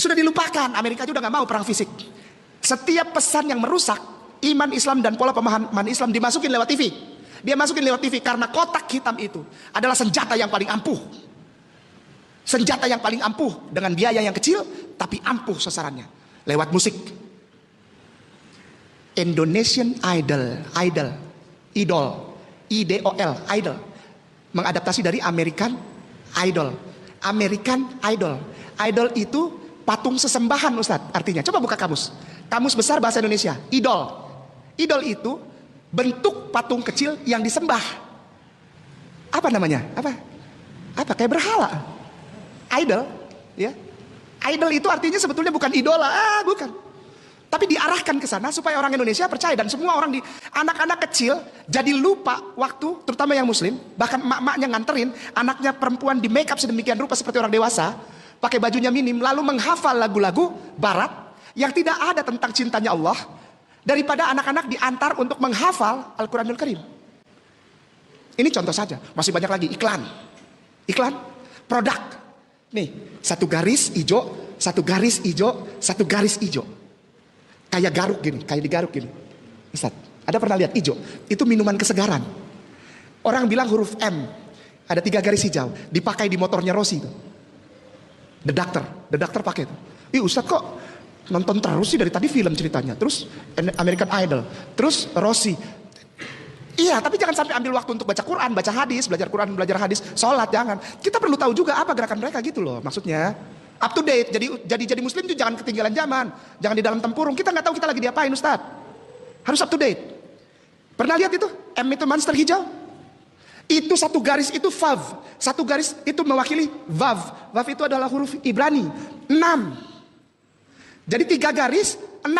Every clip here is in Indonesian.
Sudah dilupakan. Amerika juga nggak mau perang fisik. Setiap pesan yang merusak iman Islam dan pola pemahaman Islam dimasukin lewat TV. Dia masukin lewat TV karena kotak hitam itu adalah senjata yang paling ampuh. Senjata yang paling ampuh dengan biaya yang kecil tapi ampuh sasarannya. Lewat musik. Indonesian Idol, IDOL, Idol. Mengadaptasi dari American Idol. American Idol. Idol itu patung sesembahan, Ustadz. Artinya, coba buka kamus. Kamus besar bahasa Indonesia. Idol. Idol itu bentuk patung kecil yang disembah. Apa namanya? Apa? Kayak berhala. Idol, ya. Idol itu artinya sebetulnya bukan idola, bukan. Tapi diarahkan ke sana supaya orang Indonesia percaya dan semua orang anak-anak kecil jadi lupa waktu, terutama yang muslim, bahkan emak-emaknya nganterin anaknya perempuan di make up sedemikian rupa seperti orang dewasa, pakai bajunya minim, lalu menghafal lagu-lagu barat yang tidak ada tentang cintanya Allah, daripada anak-anak diantar untuk menghafal Al-Quranul Karim. Ini contoh saja, masih banyak lagi. Iklan, produk. Nih, satu garis hijau, satu garis hijau, satu garis hijau. Kayak garuk gini, kayak digaruk gini. Ustaz, ada pernah lihat hijau? Itu minuman kesegaran. Orang bilang huruf M, ada 3 garis hijau, dipakai di motornya Rossi itu. The Doctor pakai itu. Ustaz kok nonton terus sih dari tadi film ceritanya. Terus American Idol, terus Rossi. Iya, tapi jangan sampai ambil waktu untuk baca Quran, baca hadis, belajar Quran, belajar hadis, sholat, jangan. Kita perlu tahu juga apa gerakan mereka gitu loh, maksudnya. Up to date, jadi muslim itu jangan ketinggalan zaman, jangan di dalam tempurung. Kita nggak tahu kita lagi diapain, Ustaz. Harus up to date. Pernah lihat itu? M itu monster hijau. Itu satu garis itu vav, satu garis itu mewakili vav. Vav itu adalah huruf Ibrani 6. Jadi 3 garis 6,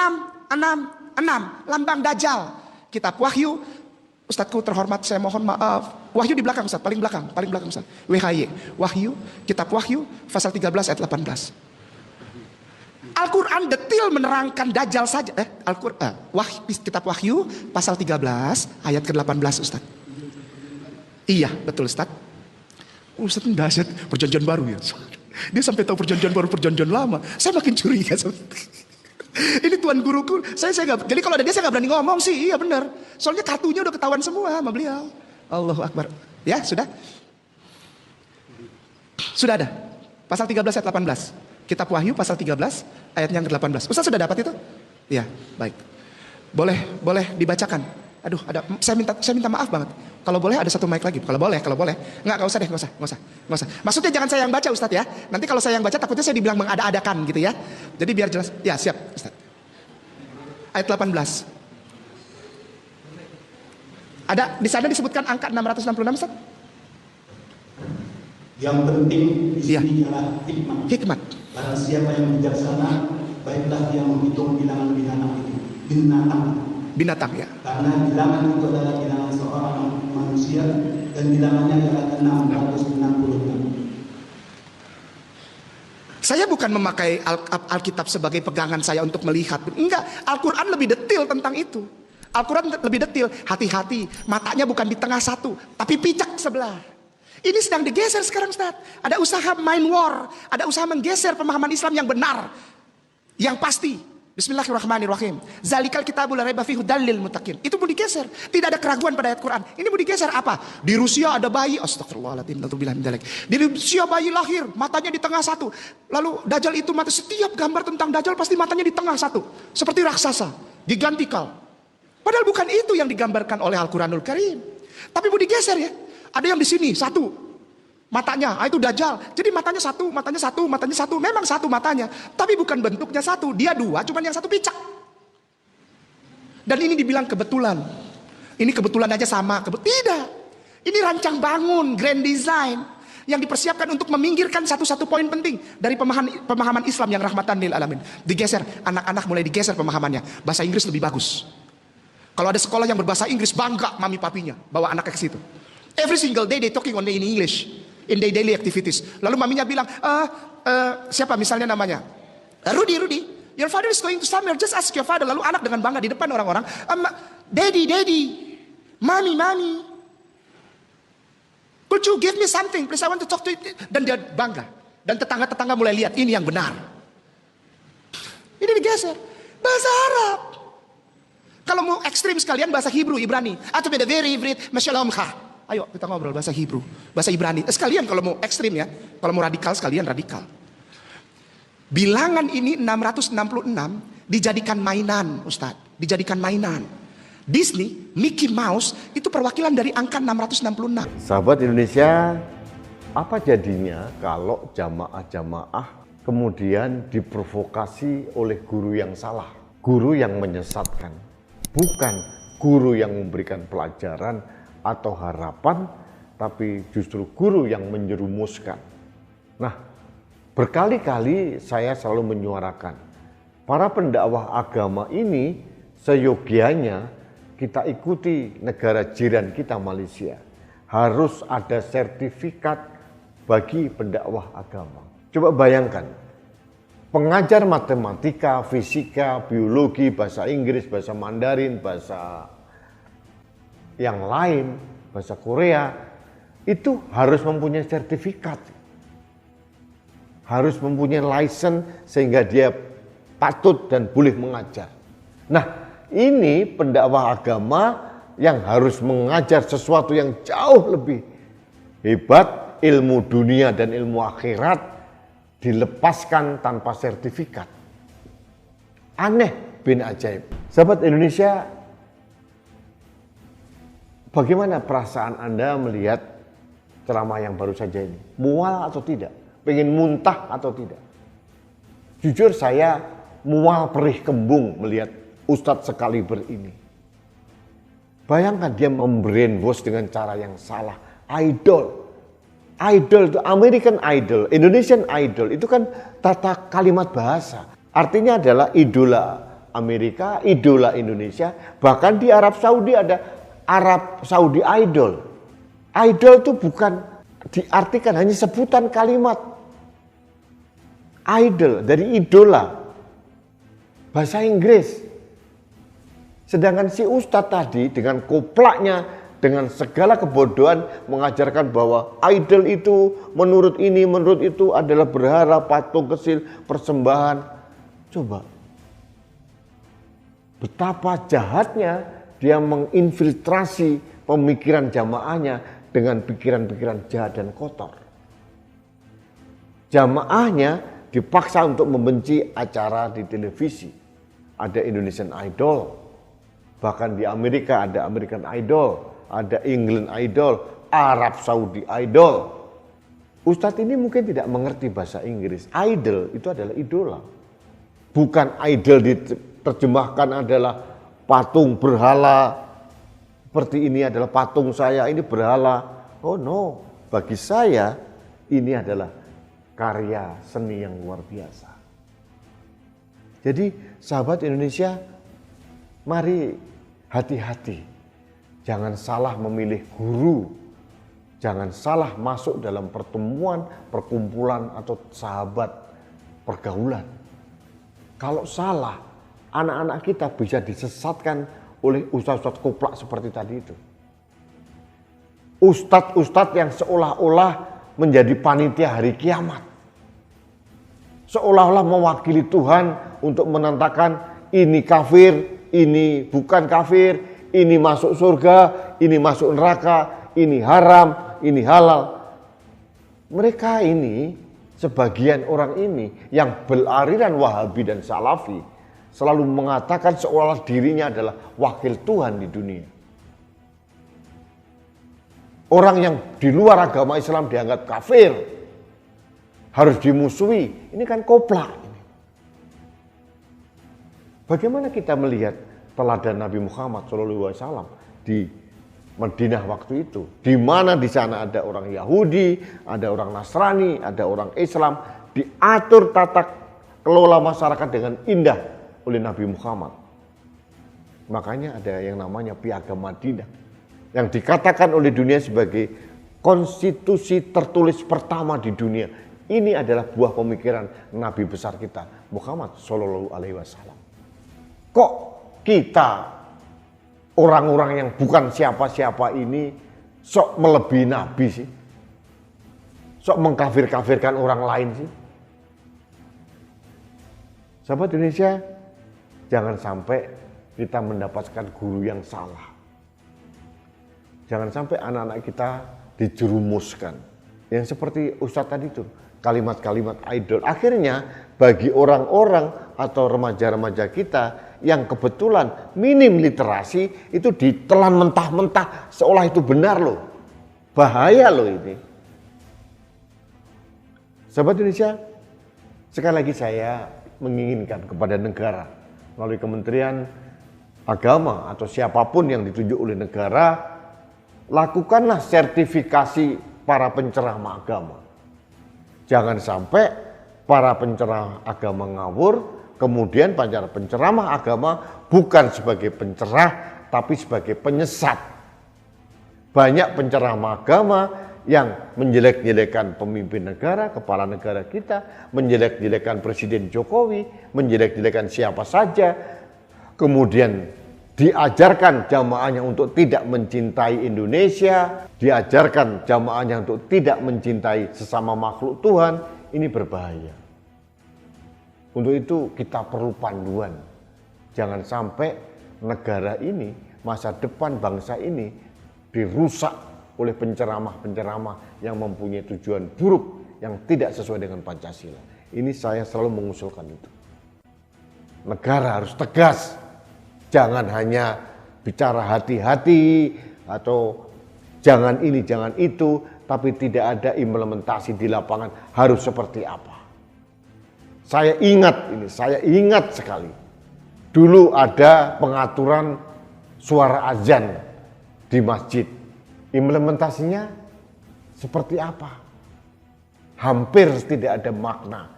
lambang Dajjal. Kitab Wahyu. Ustadku terhormat, saya mohon maaf. Wahyu di belakang, Ustaz, paling belakang Ustaz. WHY, Wahyu, kitab Wahyu, pasal 13 ayat 18. Al-Quran detil menerangkan Dajjal saja. Kitab Wahyu, pasal 13 ayat ke-18, Ustaz. Iya, betul, Ustaz. Ustaz ini dahsyat, perjanjian baru ya. Dia sampai tahu perjanjian baru, perjanjian lama. Saya makin curiga. Ini tuan guruku, saya gak, jadi kalau ada dia saya gak berani ngomong sih, iya benar. Soalnya kartunya udah ketahuan semua sama beliau. Allahu Akbar. Ya, sudah? Sudah ada. Pasal 13 ayat 18. Kitab Wahyu pasal 13 ayat yang ke-18. Ustaz sudah dapat itu? Iya, baik. Boleh dibacakan. Aduh, saya minta maaf banget. Kalau boleh ada satu mic lagi. Kalau boleh. Enggak usah deh, enggak usah. Maksudnya jangan saya yang baca, Ustaz ya. Nanti kalau saya yang baca takutnya saya dibilang mengada-adakan gitu ya. Jadi biar jelas. Ya, siap, Ustaz. Ayat 18. Ada di sana disebutkan angka 666, Ustaz? Yang penting di sini adalah hikmat. Barang siapa yang bijaksana, baiklah dia menghitung bilangan binatang ya. Karena bilangan itu adalah bilangan seorang manusia dan bilangannya adalah 666. Saya bukan memakai Alkitab sebagai pegangan saya untuk melihat. Enggak, Al-Quran lebih detail tentang itu. Al-Quran lebih detail. Hati-hati, matanya bukan di tengah satu, tapi picak sebelah. Ini sedang digeser sekarang, Ustaz. Ada usaha mind war, ada usaha menggeser pemahaman Islam yang benar, yang pasti. Bismillahirrahmanirrahim. Zalikal kitabul la raiba fihi hudal lil muttaqin. Itu mau digeser. Tidak ada keraguan pada ayat Quran. Ini mau digeser apa? Di Rusia ada bayi. Astagfirullahaladzim. Di Rusia bayi lahir, matanya di tengah satu. Lalu Dajjal itu mati. Setiap gambar tentang Dajjal pasti matanya di tengah satu. Seperti raksasa, gigantikal. Padahal bukan itu yang digambarkan oleh Al-Quranul Karim. Tapi mau digeser ya. Ada yang di sini satu. Matanya, itu Dajjal. Jadi matanya satu. Memang satu matanya. Tapi bukan bentuknya satu. Dia 2, cuman yang satu picak. Dan ini dibilang kebetulan. Ini kebetulan aja sama. Tidak. Ini rancang bangun, grand design. Yang dipersiapkan untuk meminggirkan satu poin penting. Dari pemahaman Islam yang rahmatan lil alamin. Digeser. Anak-anak mulai digeser pemahamannya. Bahasa Inggris lebih bagus. Kalau ada sekolah yang berbahasa Inggris, bangga mami papinya. Bawa anaknya ke situ. Every single day they talking only in English. In their daily activities. Lalu maminya bilang, siapa misalnya namanya? Rudy, your father is going to somewhere, just ask your father. Lalu anak dengan bangga di depan orang-orang, daddy, mommy, could you give me something, please, I want to talk to you. Dan dia bangga. Dan tetangga-tetangga mulai lihat, ini yang benar. geser. Bahasa Arab. Kalau mau ekstrim sekalian bahasa Hebrew, Ibrani. Atau beda very Ivrit, Masyalamkha. Ayo kita ngobrol bahasa Hebrew, bahasa Ibrani. Sekalian kalau mau ekstrim ya. Kalau mau radikal sekalian radikal. Bilangan ini 666 dijadikan mainan, Ustadz. Dijadikan mainan. Disney, Mickey Mouse itu perwakilan dari angka 666. Sahabat Indonesia, apa jadinya kalau jamaah-jamaah kemudian diprovokasi oleh guru yang salah, guru yang menyesatkan, bukan guru yang memberikan pelajaran atau harapan, tapi justru guru yang menjerumuskan. Nah, berkali-kali saya selalu menyuarakan, para pendakwah agama ini seyogianya kita ikuti negara jiran kita Malaysia. Harus ada sertifikat bagi pendakwah agama. Coba bayangkan, pengajar matematika, fisika, biologi, bahasa Inggris, bahasa Mandarin, bahasa yang lain, bahasa Korea, itu harus mempunyai sertifikat. Harus mempunyai license sehingga dia patut dan boleh mengajar. Nah, ini pendakwah agama yang harus mengajar sesuatu yang jauh lebih hebat, ilmu dunia dan ilmu akhirat dilepaskan tanpa sertifikat. Aneh bin ajaib. Sahabat Indonesia, bagaimana perasaan Anda melihat ceramah yang baru saja ini? Mual atau tidak? Pengen muntah atau tidak? Jujur saya mual perih kembung melihat Ustadz sekaliber ini. Bayangkan dia membrainwash dengan cara yang salah. Idol itu American Idol, Indonesian Idol itu kan tata kalimat bahasa. Artinya adalah idola Amerika, idola Indonesia. Bahkan di Arab Saudi ada Arab Saudi Idol. Idol itu bukan diartikan hanya sebutan kalimat. Idol dari idola. Bahasa Inggris. Sedangkan si Ustadz tadi dengan koplaknya, dengan segala kebodohan mengajarkan bahwa idol itu menurut ini, menurut itu adalah berhala, patung kecil, persembahan. Coba. Betapa jahatnya dia menginfiltrasi pemikiran jamaahnya dengan pikiran-pikiran jahat dan kotor. Jamaahnya dipaksa untuk membenci acara di televisi. Ada Indonesian Idol. Bahkan di Amerika ada American Idol, ada England Idol, Arab Saudi Idol. Ustadz ini mungkin tidak mengerti bahasa Inggris. Idol itu adalah idola. Bukan idol diterjemahkan adalah patung berhala. Seperti ini adalah patung saya, ini berhala. Oh no, bagi saya ini adalah karya seni yang luar biasa. Jadi sahabat Indonesia, mari hati-hati, jangan salah memilih guru, jangan salah masuk dalam pertemuan, perkumpulan atau sahabat pergaulan. Kalau salah, anak-anak kita bisa disesatkan oleh ustadz-ustadz koplak seperti tadi itu. Ustadz-ustadz yang seolah-olah menjadi panitia hari kiamat. Seolah-olah mewakili Tuhan untuk menentukan ini kafir, ini bukan kafir, ini masuk surga, ini masuk neraka, ini haram, ini halal. Mereka ini, sebagian orang ini yang beraliran Wahabi dan Salafi selalu mengatakan seolah dirinya adalah wakil Tuhan di dunia. Orang yang di luar agama Islam dianggap kafir, harus dimusuhi. Ini kan koplak. Bagaimana kita melihat teladan Nabi Muhammad SAW di Madinah waktu itu? Di mana di sana ada orang Yahudi, ada orang Nasrani, ada orang Islam, diatur tata kelola masyarakat dengan indah oleh Nabi Muhammad. Makanya ada yang namanya Piagam Madinah yang dikatakan oleh dunia sebagai konstitusi tertulis pertama di dunia. Ini adalah buah pemikiran Nabi besar kita Muhammad SAW. Kok kita orang-orang yang bukan siapa-siapa ini sok melebihi Nabi sih? Sok mengkafir-kafirkan orang lain sih? Sahabat Indonesia, jangan sampai kita mendapatkan guru yang salah. Jangan sampai anak-anak kita dijerumuskan. Yang seperti Ustadz tadi itu, kalimat-kalimat idol. Akhirnya bagi orang-orang atau remaja-remaja kita yang kebetulan minim literasi itu ditelan mentah-mentah seolah itu benar loh. Bahaya loh ini. Sahabat Indonesia, sekali lagi saya menginginkan kepada negara melalui Kementerian Agama atau siapapun yang ditunjuk oleh negara, lakukanlah sertifikasi para penceramah agama. Jangan sampai para penceramah agama ngawur, kemudian para penceramah agama bukan sebagai pencerah, tapi sebagai penyesat. Banyak penceramah agama yang menjelek-jelekan pemimpin negara, kepala negara kita, menjelek-jelekan Presiden Jokowi, menjelek-jelekan siapa saja, kemudian diajarkan jamaahnya untuk tidak mencintai Indonesia, diajarkan jamaahnya untuk tidak mencintai sesama makhluk Tuhan. Ini berbahaya. Untuk itu kita perlu panduan. Jangan sampai negara ini, masa depan bangsa ini dirusak oleh penceramah-penceramah yang mempunyai tujuan buruk yang tidak sesuai dengan Pancasila. Ini saya selalu mengusulkan itu. Negara harus tegas. Jangan hanya bicara hati-hati atau jangan ini, jangan itu, tapi tidak ada implementasi di lapangan harus seperti apa. Saya ingat sekali. Dulu ada pengaturan suara azan di masjid. Implementasinya seperti apa? Hampir tidak ada makna.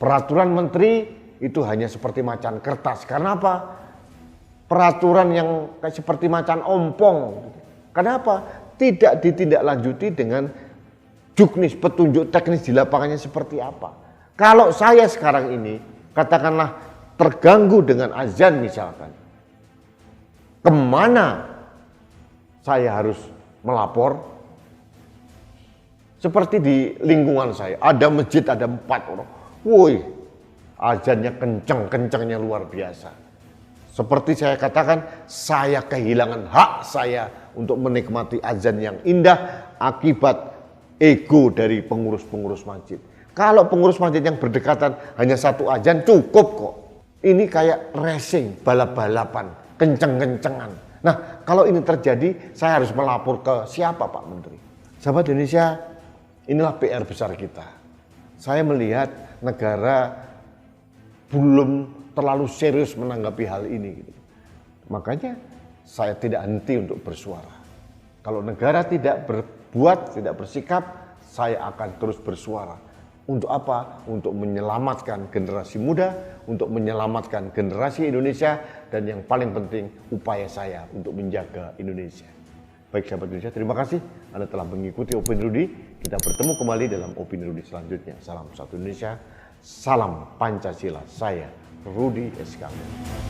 Peraturan menteri itu hanya seperti macan kertas. Karena apa? Peraturan yang seperti macan ompong. Kenapa? Tidak ditindaklanjuti dengan juknis, petunjuk teknis di lapangannya seperti apa. Kalau saya sekarang ini, katakanlah terganggu dengan azan misalkan, kemana saya harus melapor? Seperti di lingkungan saya, ada masjid, ada 4 orang. Woi, azannya kencang-kencangnya luar biasa. Seperti saya katakan, saya kehilangan hak saya untuk menikmati azan yang indah akibat ego dari pengurus-pengurus masjid. Kalau pengurus masjid yang berdekatan hanya 1 azan cukup kok. Ini kayak racing, balap-balapan, kenceng-kencengan. Nah, kalau ini terjadi, saya harus melapor ke siapa Pak Menteri? Sahabat Indonesia, inilah PR besar kita. Saya melihat negara belum terlalu serius menanggapi hal ini. Makanya saya tidak henti untuk bersuara. Kalau negara tidak berbuat, tidak bersikap, saya akan terus bersuara. Untuk apa? Untuk menyelamatkan generasi muda, untuk menyelamatkan generasi Indonesia, dan yang paling penting upaya saya untuk menjaga Indonesia. Baik sahabat Indonesia, terima kasih Anda telah mengikuti Opini Rudy. Kita bertemu kembali dalam Opini Rudy selanjutnya. Salam satu Indonesia, salam Pancasila. Saya Rudy Eskandar.